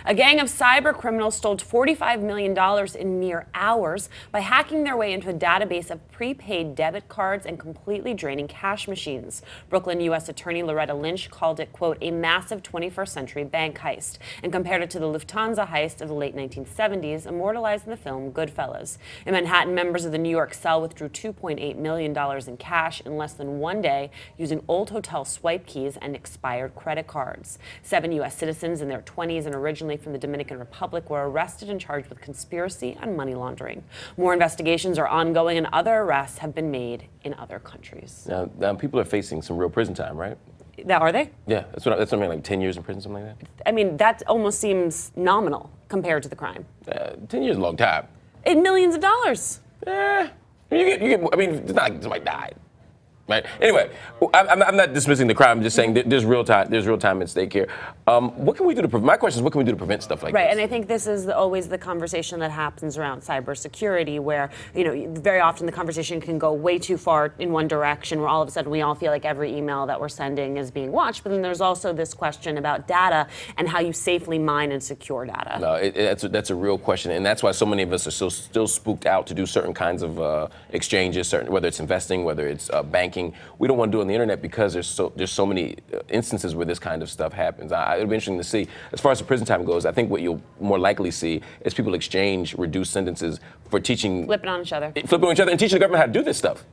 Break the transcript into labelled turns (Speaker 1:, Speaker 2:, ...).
Speaker 1: A gang of cyber criminals stole $45 million in mere hours by hacking their way into a database of prepaid debit cards and completely draining cash machines. Brooklyn U.S. Attorney Loretta Lynch called it, quote, a massive 21st century bank heist, and compared it to the Lufthansa heist of the late 1970s, immortalized in the film Goodfellas. In Manhattan, members of the New York cell withdrew $2.8 million in cash in less than one day using old hotel swipe keys and expired credit cards. 7 U.S. citizens in their 20s and originally from the Dominican Republic were arrested and charged with conspiracy and money laundering. More investigations are ongoing and other arrests have been made in other countries.
Speaker 2: Now people are facing some real prison time, right?
Speaker 1: Are they?
Speaker 2: Yeah, that's what I mean, like 10 years in prison, something like that?
Speaker 1: I mean, that almost seems nominal compared to the crime.
Speaker 2: 10 years is a long time.
Speaker 1: And millions of dollars.
Speaker 2: Yeah. I mean, it's not like somebody died. Right. Anyway, I'm not dismissing the crime. I'm just saying there's real time at stake here. What can we do to my question is, what can we do to prevent stuff like this?
Speaker 1: Right, and I think this is always the conversation that happens around cybersecurity, where very often the conversation can go way too far in one direction, where all of a sudden we all feel like every email that we're sending is being watched. But then there's also this question about data and how you safely mine and secure data.
Speaker 2: No, that's a real question, and that's why so many of us are still spooked out to do certain kinds of exchanges, whether it's investing, whether it's banking. We don't want to do it on the internet because there's so many instances where this kind of stuff happens. It'll be interesting to see. As far as the prison time goes, I think what you'll more likely see is people exchange reduced sentences for teaching.
Speaker 1: Flipping on each other.
Speaker 2: Flipping on each other and teaching the government how to do this stuff.